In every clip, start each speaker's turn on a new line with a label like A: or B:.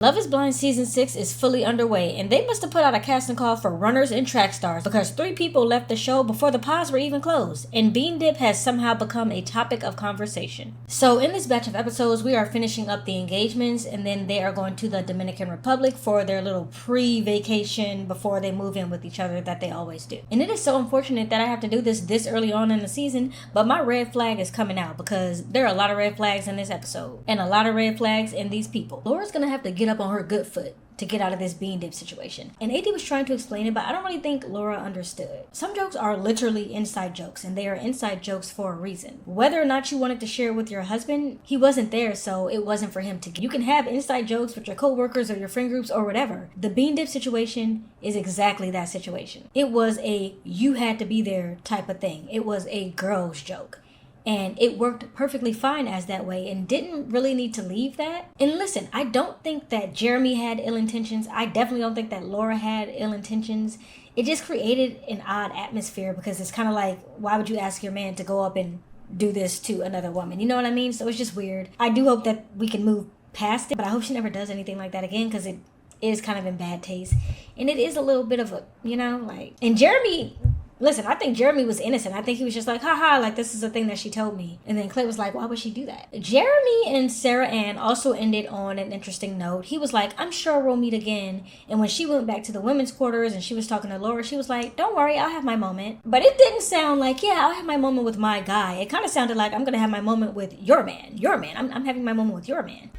A: Love is Blind Season 6 is fully underway, and they must have put out a casting call for runners and track stars because 3 people left the show before the pods were even closed, and Bean Dip has somehow become a topic of conversation. So in this batch of episodes, we are finishing up the engagements, and then they are going to the Dominican Republic for their little pre-vacation before they move in with each other that they always do. And it is so unfortunate that I have to do this early on in the season, but my red flag is coming out because there are a lot of red flags in this episode, and a lot of red flags in these people. Laura's gonna have to get up on her good foot to get out of this Bean Dip situation. And AD was trying to explain it, but I don't really think Laura understood. Some jokes are literally inside jokes, and they are inside jokes for a reason. Whether or not you wanted to share it with your husband, he wasn't there, so it wasn't for him to get. You can have inside jokes with your co-workers or your friend groups or whatever. The Bean Dip situation is exactly that situation. It was a you had to be there type of thing. It was a girl's joke. And it worked perfectly fine as that way and didn't really need to leave that. And listen, I don't think that Jeramey had ill intentions. I definitely don't think that Laura had ill intentions. It just created an odd atmosphere because it's kind of like, why would you ask your man to go up and do this to another woman? You know what I mean? So it's just weird. I do hope that we can move past it, but I hope she never does anything like that again because it is kind of in bad taste. And it is a little bit of a, you know, like, and Jeramey... Listen, I think Jeramey was innocent. I think he was just like, haha, like this is a thing that she told me. And then Clay was like, why would she do that? Jeramey and Sarah Ann also ended on an interesting note. He was like, I'm sure we'll meet again. And when she went back to the women's quarters and she was talking to Laura, she was like, don't worry, I'll have my moment. But it didn't sound like, yeah, I'll have my moment with my guy. It kind of sounded like, I'm going to have my moment with your man. Your man. I'm having my moment with your man.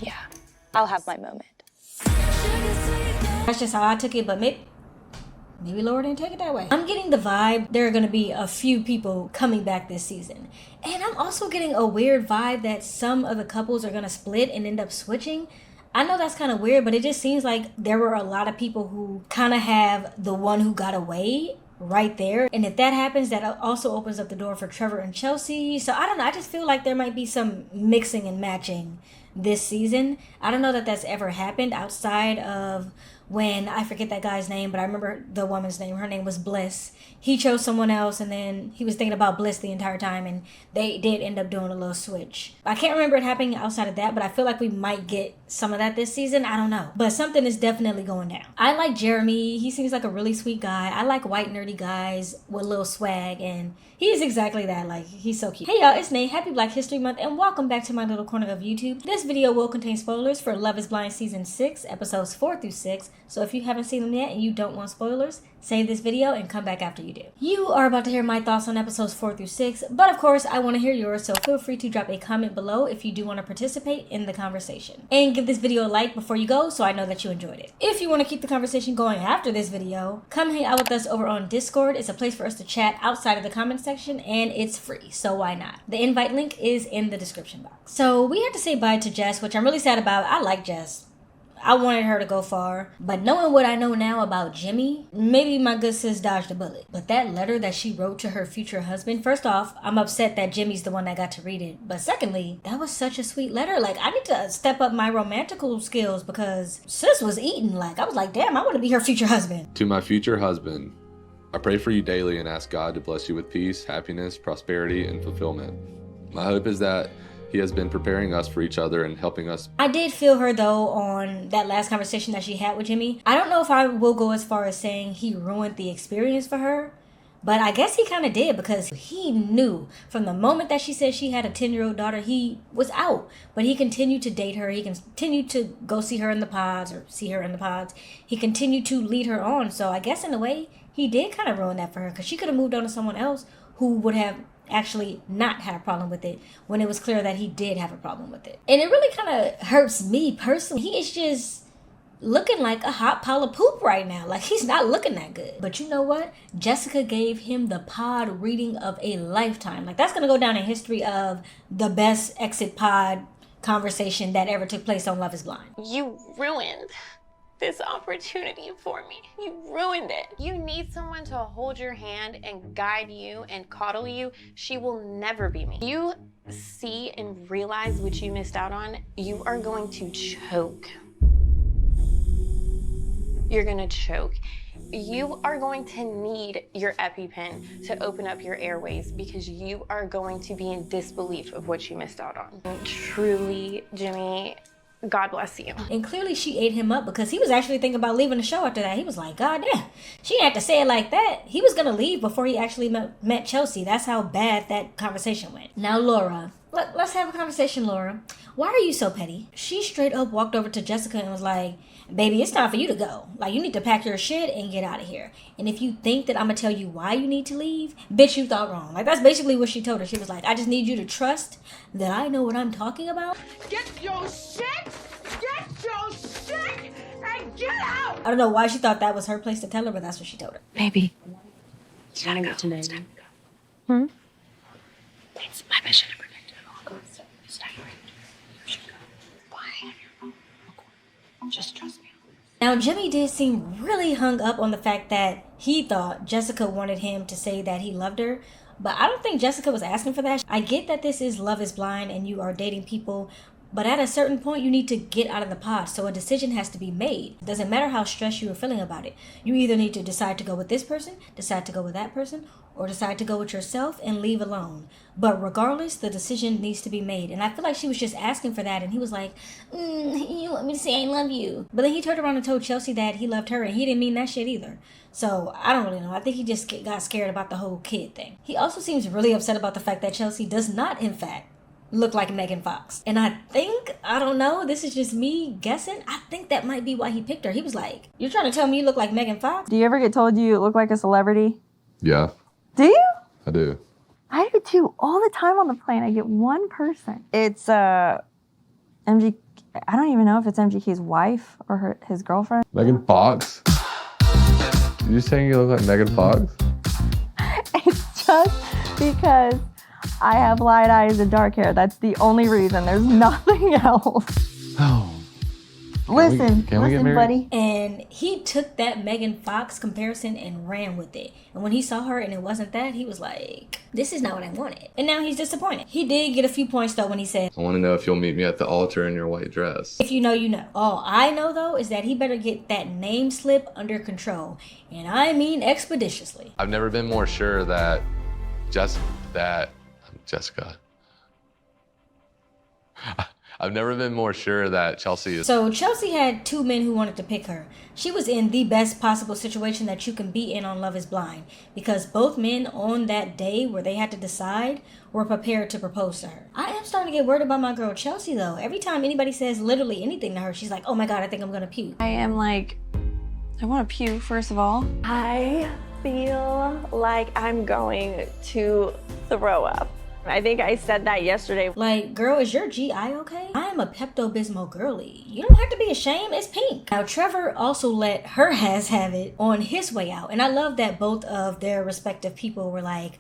B: Yeah, I'll have my moment.
A: That's just how I took it, but maybe Laura didn't take it that way. I'm getting the vibe there are going to be a few people coming back this season. And I'm also getting a weird vibe that some of the couples are going to split and end up switching. I know that's kind of weird, but it just seems like there were a lot of people who kind of have the one who got away right there. And if that happens, that also opens up the door for Trevor and Chelsea. So I don't know. I just feel like there might be some mixing and matching this season. I don't know that that's ever happened outside of when, I forget that guy's name, but I remember the woman's name. Her name was Bliss. He chose someone else, and then he was thinking about Bliss the entire time, and they did end up doing a little switch. I can't remember it happening outside of that, but I feel like we might get some of that this season. I don't know. But something is definitely going down. I like Jeramey. He seems like a really sweet guy. I like white nerdy guys with a little swag, and he's exactly that. Like, he's so cute. Hey y'all, it's Nae. Happy Black History Month, and welcome back to my little corner of YouTube. This video will contain spoilers for Love is Blind Season 6, episodes 4 through 6. So if you haven't seen them yet and you don't want spoilers, save this video and come back after you do. You are about to hear my thoughts on episodes 4 through 6, but of course I want to hear yours, so feel free to drop a comment below if you do want to participate in the conversation. And give this video a like before you go so I know that you enjoyed it. If you want to keep the conversation going after this video, come hang out with us over on Discord. It's a place for us to chat outside of the comment section and it's free, so why not? The invite link is in the description box. So we had to say bye to Jess, which I'm really sad about. I like Jess. I wanted her to go far, but knowing what I know now about Jimmy, maybe my good sis dodged a bullet. But that letter that she wrote to her future husband, first off, I'm upset that Jimmy's the one that got to read it. But secondly, that was such a sweet letter. Like, I need to step up my romantical skills because sis was eating. Like, I was like, damn, I want to be her future husband.
C: To my future husband, I pray for you daily and ask God to bless you with peace, happiness, prosperity, and fulfillment. My hope is that He has been preparing us for each other and helping us.
A: I did feel her though on that last conversation that she had with Jimmy. I don't know if I will go as far as saying he ruined the experience for her, but I guess he kind of did because he knew from the moment that she said she had a 10-year-old daughter, he was out. But he continued to date her. He continued to go see her in the pods or see her in the pods. He continued to lead her on. So I guess in a way, he did kind of ruin that for her because she could have moved on to someone else who would have actually not had a problem with it when it was clear that he did have a problem with it. And it really kind of hurts me personally. He is just looking like a hot pile of poop right now. Like, he's not looking that good. But you know what? Jessica gave him the pod reading of a lifetime. Like, that's gonna go down in history of the best exit pod conversation that ever took place on Love is Blind.
B: You ruined this opportunity for me. You ruined it. You need someone to hold your hand and guide you and coddle you. She will never be me. You see and realize what you missed out on, you are going to choke. You're gonna choke. you are going to need your EpiPen to open up your airways because you are going to be in disbelief of what you missed out on. Truly, Jimmy, God bless you.
A: And clearly she ate him up because he was actually thinking about leaving the show after that. He was like, God damn, she didn't have to say it like that. He was going to leave before he actually met Chelsea. That's how bad that conversation went. Now, Laura, let's have a conversation, Laura. Why are you so petty? She straight up walked over to Jessica and was like, baby, it's time for you to go. Like, you need to pack your shit and get out of here. And if you think that I'm going to tell you why you need to leave, bitch, you thought wrong. Like, that's basically what she told her. She was like, I just need you to trust that I know what I'm talking about.
D: Get your shit and get out!
A: I don't know why she thought that was her place to tell her, but that's what she told her.
E: Baby, it's gotta go today. It's time to go. It's my mission to protect it all. It's time to go. You should go. Why? Just trust me.
A: Now, Jimmy did seem really hung up on the fact that he thought Jessica wanted him to say that he loved her, but I don't think Jessica was asking for that. I get that this is Love is Blind and you are dating people, but at a certain point, you need to get out of the pod, so a decision has to be made. It doesn't matter how stressed you are feeling about it. You either need to decide to go with this person, decide to go with that person, or decide to go with yourself and leave alone. But regardless, the decision needs to be made. And I feel like she was just asking for that, and he was like, you want me to say I love you? But then he turned around and told Chelsea that he loved her, and he didn't mean that shit either. So, I don't really know. I think he just got scared about the whole kid thing. He also seems really upset about the fact that Chelsea does not, in fact, look like Megan Fox. And I think, I don't know, this is just me guessing, I think that might be why he picked her. He was like, you're trying to tell me you look like Megan Fox?
F: Do you ever get told you look like a celebrity?
C: Yeah,
F: Do you?
C: I do.
F: I do too. All the time on the plane, I get one person. It's MG. I don't even know if it's MGK's wife or his girlfriend.
C: Megan Fox? You saying you look like Megan Fox?
F: It's just because I have light eyes and dark hair. That's the only reason. There's nothing else.
C: Oh.
F: Listen,
C: can we get married?
F: buddy.
A: And he took that Megan Fox comparison and ran with it. And when he saw her and it wasn't that, he was like, this is not what I wanted. And now he's disappointed. He did get a few points though when he said,
C: I want to know if you'll meet me at the altar in your white dress.
A: if you know, you know. All I know though is that he better get that name slip under control. And I mean expeditiously.
C: I've never been more sure that Jessica. I've never been more sure that Chelsea is.
A: So Chelsea had two men who wanted to pick her. She was in the best possible situation that you can be in on Love is Blind, because both men on that day where they had to decide were prepared to propose to her. I am starting to get worried about my girl Chelsea though. Every time anybody says literally anything to her, she's like, oh my God, I think I'm gonna puke.
E: I am like, I want to puke, first of all.
G: I feel like I'm going to throw up. I think I said that yesterday.
A: Like, girl, is your GI okay? I am a Pepto-Bismol girly. You don't have to be ashamed, it's pink. Now, Trevor also let her ass have it on his way out. And I love that both of their respective people were like,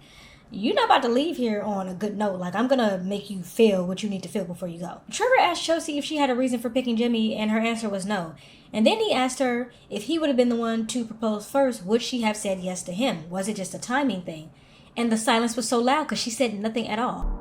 A: you're not about to leave here on a good note. Like, I'm gonna make you feel what you need to feel before you go. Trevor asked Chelsea if she had a reason for picking Jimmy, and her answer was no. And then he asked her if he would have been the one to propose first, would she have said yes to him? Was it just a timing thing? And the silence was so loud because she said nothing at all.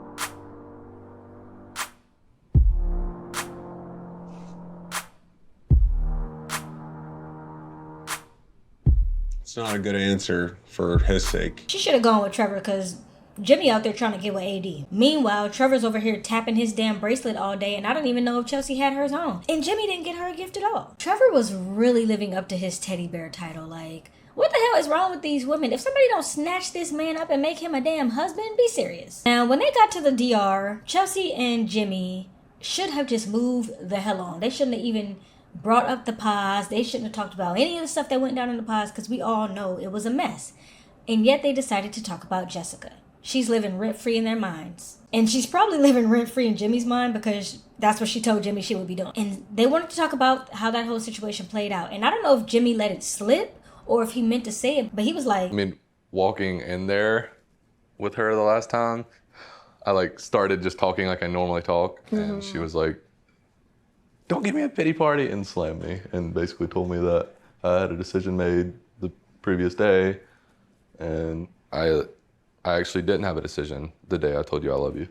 H: It's not a good answer for his sake.
A: She should have gone with Trevor because Jimmy out there trying to get with AD. Meanwhile, Trevor's over here tapping his damn bracelet all day, and I don't even know if Chelsea had hers on. And Jimmy didn't get her a gift at all. Trevor was really living up to his teddy bear title. Like, what the hell is wrong with these women? If somebody don't snatch this man up and make him a damn husband, be serious. Now, when they got to the DR, Chelsea and Jimmy should have just moved the hell on. They shouldn't have even brought up the pause. They shouldn't have talked about any of the stuff that went down in the pause because we all know it was a mess. And yet they decided to talk about Jessica. She's living rent-free in their minds. And she's probably living rent-free in Jimmy's mind because that's what she told Jimmy she would be doing. And they wanted to talk about how that whole situation played out. And I don't know if Jimmy let it slip or if he meant to say it, but he was like...
C: I mean, walking in there with her the last time, I started just talking like I normally talk. And she was like, don't give me a pity party, and slammed me. And basically told me that I had a decision made the previous day. And I actually didn't have a decision the day I told you I love you.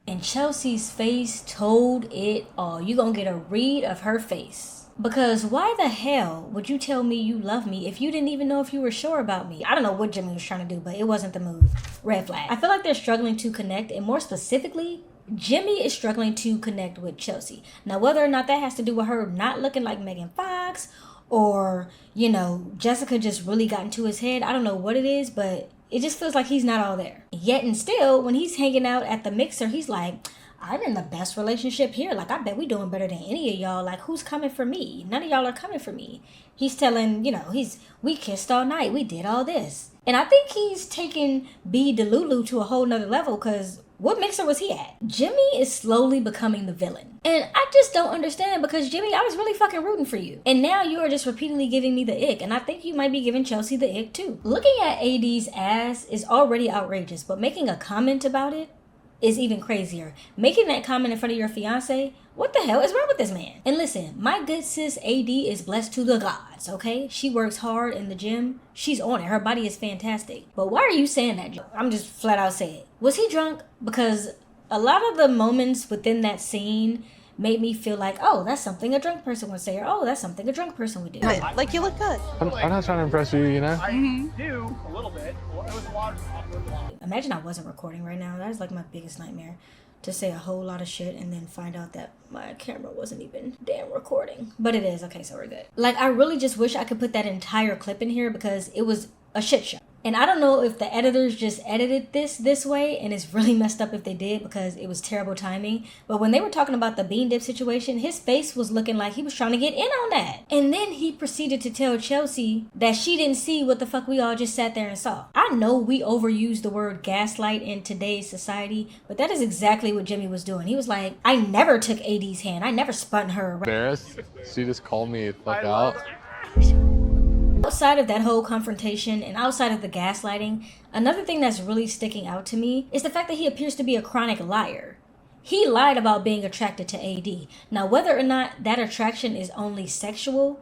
A: And Chelsea's face told it all. You gonna get a read of her face. Because why the hell would you tell me you love me if you didn't even know if you were sure about me? I don't know what Jimmy was trying to do, but it wasn't the move. Red flag. I feel like they're struggling to connect, and more specifically, Jimmy is struggling to connect with Chelsea. Now, whether or not that has to do with her not looking like Megan Fox, or, you know, Jessica just really got into his head, I don't know what it is, but it just feels like he's not all there. Yet and still, when he's hanging out at the mixer, he's like, I'm in the best relationship here. Like, I bet we doing better than any of y'all. Like, who's coming for me? None of y'all are coming for me. He's telling, you know, we kissed all night. We did all this. And I think he's taking B. Delulu to a whole nother level, because what mixer was he at? Jimmy is slowly becoming the villain. And I just don't understand, because Jimmy, I was really fucking rooting for you. And now you are just repeatedly giving me the ick. And I think you might be giving Chelsea the ick too. Looking at AD's ass is already outrageous, but making a comment about it is even crazier. Making that comment in front of your fiance, what the hell is wrong with this man? And listen, my good sis AD is blessed to the gods, okay? She works hard in the gym. She's on it. Her body is fantastic. But why are you saying that, Joe? I'm just flat out saying it. Was he drunk? Because a lot of the moments within that scene made me feel like, oh, that's something a drunk person would say, or oh, that's something a drunk person would do.
I: Like, you look good.
C: I'm not trying to impress you, you know?
J: I do, a little bit. It was a lot of
A: Imagine I wasn't recording right now. That is like my biggest nightmare. To say a whole lot of shit and then find out that my camera wasn't even damn recording. But it is. Okay, so we're good. Like, I really just wish I could put that entire clip in here, because it was a shit show. And I don't know if the editors just edited this way, and it's really messed up if they did, because it was terrible timing. But when they were talking about the bean dip situation, his face was looking like he was trying to get in on that. And then he proceeded to tell Chelsea that she didn't see what the fuck we all just sat there and saw. I know we overuse the word gaslight in today's society, but that is exactly what Jimmy was doing. He was like, I never took AD's hand. I never spun her around.
C: Embarrassed? She just called me the fuck out.
A: Outside of that whole confrontation and outside of the gaslighting, another thing that's really sticking out to me is the fact that he appears to be a chronic liar. He lied about being attracted to AD. Now, whether or not that attraction is only sexual,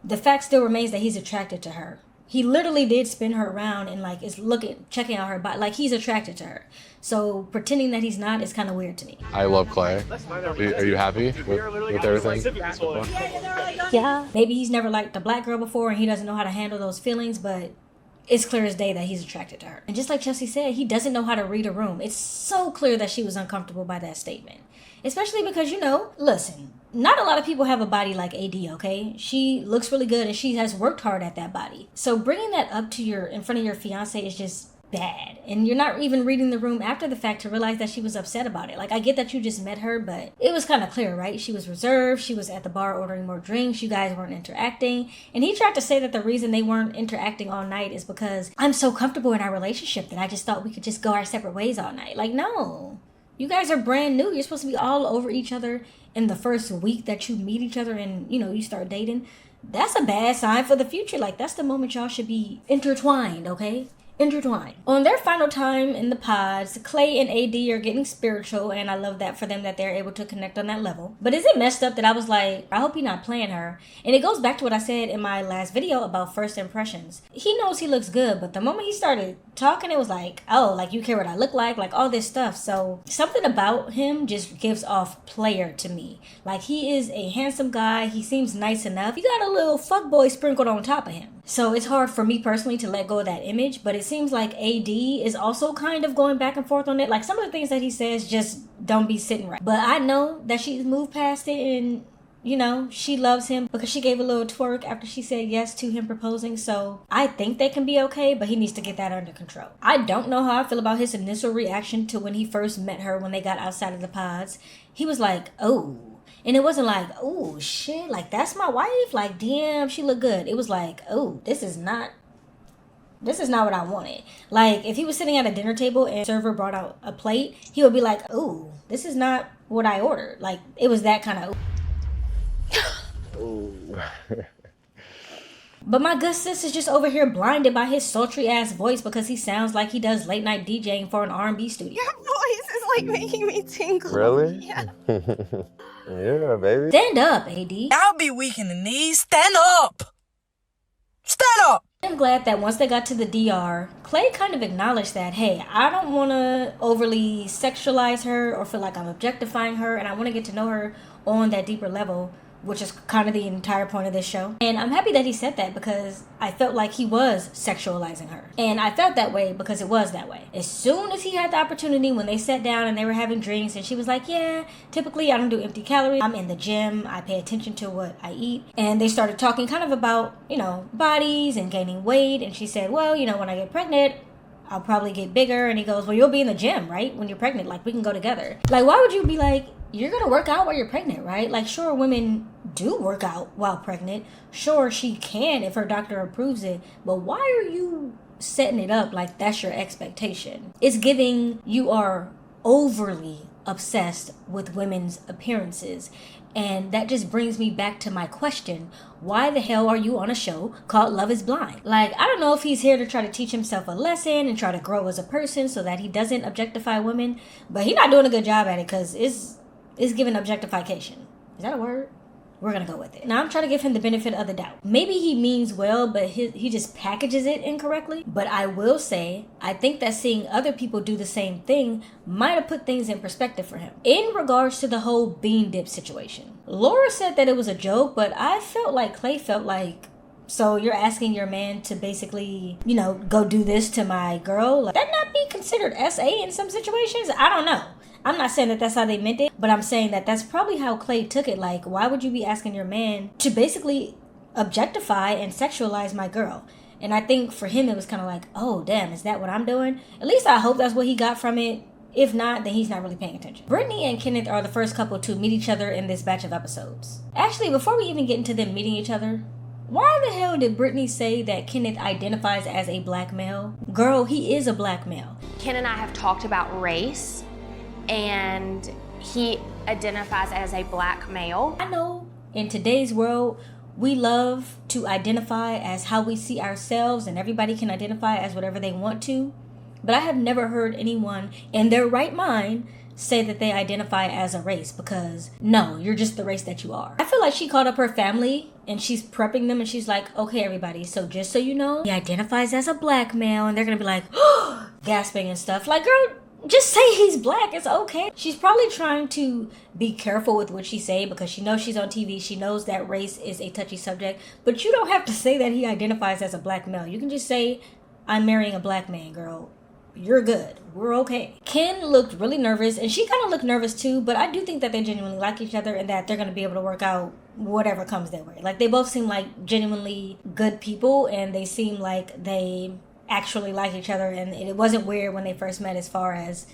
A: the fact still remains that he's attracted to her. He literally did spin her around and like is checking out her body, like he's attracted to her. So pretending that he's not is kind of weird to me.
C: I love Clay. Are you happy with everything?
A: Yeah. Maybe he's never liked a black girl before and he doesn't know how to handle those feelings, but it's clear as day that he's attracted to her. And just like Chelsea said, he doesn't know how to read a room. It's so clear that she was uncomfortable by that statement. Especially because, you know, listen, not a lot of people have a body like AD, okay? She looks really good and she has worked hard at that body. So bringing that up to in front of your fiance is just bad. And you're not even reading the room after the fact to realize that she was upset about it. Like, I get that you just met her, but it was kind of clear, right? She was reserved. She was at the bar ordering more drinks. You guys weren't interacting. And he tried to say that the reason they weren't interacting all night is because I'm so comfortable in our relationship that I just thought we could just go our separate ways all night. Like, no. You guys are brand new. You're supposed to be all over each other in the first week that you meet each other and, you know, you start dating. That's a bad sign for the future. Like, that's the moment y'all should be intertwined, okay? Intertwined. On their final time in the pods, Clay and AD are getting spiritual, and I love that for them that they're able to connect on that level. But is it messed up that I was like, I hope he's not playing her? And it goes back to what I said in my last video about first impressions. He knows he looks good, but the moment he started talking, it was like, oh, like, you care what I look like all this stuff. So something about him just gives off player to me. Like, he is a handsome guy. He seems nice enough. You got a little fuckboy sprinkled on top of him. So it's hard for me personally to let go of that image, but it seems like AD is also kind of going back and forth on it. Like, some of the things that he says just don't be sitting right. But I know that she's moved past it and, you know, she loves him because she gave a little twerk after she said yes to him proposing. So I think they can be okay, but he needs to get that under control. I don't know how I feel about his initial reaction to when he first met her when they got outside of the pods. He was like, oh. And it wasn't like, oh, shit, like, that's my wife? Like, damn, she look good. It was like, oh, this is not what I wanted. Like, if he was sitting at a dinner table and a server brought out a plate, he would be like, oh, this is not what I ordered. Like, it was that kind of... But my good sis is just over here blinded by his sultry ass voice because he sounds like he does late night DJing for an R&B studio.
I: Your voice is like making me tingle.
H: Really?
I: Yeah.
H: Yeah, baby.
A: Stand up, AD.
K: I'll be weak in the knees. Stand up! Stand up!
A: I'm glad that once they got to the DR, Clay kind of acknowledged that, hey, I don't want to overly sexualize her or feel like I'm objectifying her, and I want to get to know her on that deeper level, which is kind of the entire point of this show. And I'm happy that he said that, because I felt like he was sexualizing her. And I felt that way because it was that way. As soon as he had the opportunity, when they sat down and they were having drinks, and she was like, yeah, typically I don't do empty calories. I'm in the gym. I pay attention to what I eat. And they started talking kind of about, you know, bodies and gaining weight. And she said, well, you know, when I get pregnant, I'll probably get bigger. And he goes, well, you'll be in the gym, right? When you're pregnant, like, we can go together. Like, why would you be like, you're gonna work out while you're pregnant, right? Like, sure, women do work out while pregnant. Sure, she can if her doctor approves it. But why are you setting it up like that's your expectation? It's giving you are overly obsessed with women's appearances. And that just brings me back to my question. Why the hell are you on a show called Love is Blind? Like, I don't know if he's here to try to teach himself a lesson and try to grow as a person so that he doesn't objectify women. But he's not doing a good job at it, because it's giving objectification. Is that a word? We're gonna go with it. Now I'm trying to give him the benefit of the doubt. Maybe he means well, but he just packages it incorrectly. But I will say, I think that seeing other people do the same thing might have put things in perspective for him. In regards to the whole bean dip situation, Laura said that it was a joke, but I felt like Clay felt like, so you're asking your man to basically, you know, go do this to my girl? Like, that not be considered SA in some situations? I don't know. I'm not saying that that's how they meant it, but I'm saying that that's probably how Clay took it. Like, why would you be asking your man to basically objectify and sexualize my girl? And I think for him, it was kind of like, oh, damn, is that what I'm doing? At least I hope that's what he got from it. If not, then he's not really paying attention. Brittany and Kenneth are the first couple to meet each other in this batch of episodes. Actually, before we even get into them meeting each other, why the hell did Brittany say that Kenneth identifies as a black male? Girl, he is a black male.
B: Ken and I have talked about race, and he identifies as a black male.
A: I know in today's world, we love to identify as how we see ourselves, and everybody can identify as whatever they want to. But I have never heard anyone in their right mind say that they identify as a race, because no, you're just the race that you are. I feel like she called up her family and she's prepping them, and she's like, okay, everybody, so just so you know, he identifies as a black male, and they're gonna be like, oh, gasping and stuff. Like, girl, just say he's black, it's okay. She's probably trying to be careful with what she say, because she knows she's on TV. She knows that race is a touchy subject, but you don't have to say that he identifies as a black male. You can just say, I'm marrying a black man, girl. You're good. We're okay. Ken looked really nervous, and she kind of looked nervous too, but I do think that they genuinely like each other and that they're going to be able to work out whatever comes their way. Like, they both seem like genuinely good people, and they seem like they actually like each other, and it wasn't weird when they first met as far as,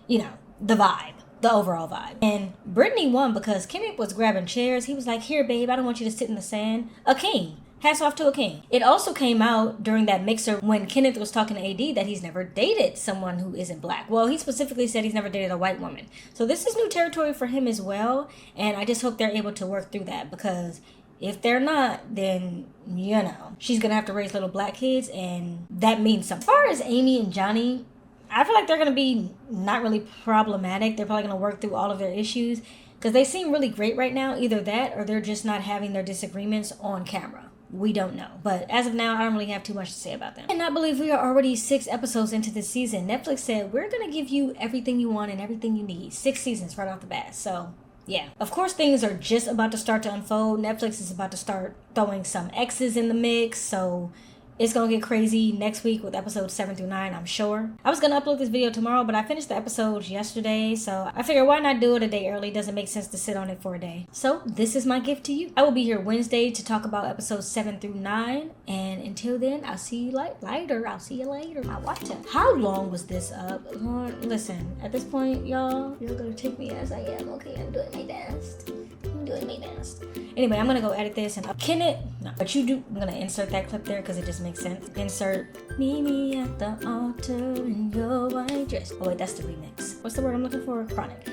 A: you know, the vibe, the overall vibe. And Brittany won because Kenneth was grabbing chairs. He was like, here, babe, I don't want you to sit in the sand. A king. Hats off to a king. It also came out during that mixer when Kenneth was talking to AD that he's never dated someone who isn't black. Well, he specifically said he's never dated a white woman. So this is new territory for him as well. And I just hope they're able to work through that, because if they're not, then, you know, she's going to have to raise little black kids, and that means something. As far as Amy and Johnny, I feel like they're going to be not really problematic. They're probably going to work through all of their issues, because they seem really great right now. Either that, or they're just not having their disagreements on camera. We don't know. But as of now, I don't really have too much to say about them. And I believe we are already 6 episodes into this season. Netflix said, we're going to give you everything you want and everything you need. 6 seasons right off the bat. So, yeah. Of course, things are just about to start to unfold. Netflix is about to start throwing some X's in the mix. So, it's going to get crazy next week with episodes 7 through 9, I'm sure. I was going to upload this video tomorrow, but I finished the episodes yesterday. So I figured, why not do it a day early? Doesn't make sense to sit on it for a day. So this is my gift to you. I will be here Wednesday to talk about episodes 7 through 9. And until then, I'll see you later. I'll see you later. I'll watch it. How long was this up? Lord, listen, at this point, y'all, you're going to take me as I am. Okay, I'm doing my best. Anyway, I'm gonna go edit this and Kenneth. No, but you do. I'm gonna insert that clip there because it just makes sense. Insert meet me at the altar in your white dress. Oh wait, that's the remix. What's the word I'm looking for? Chronic.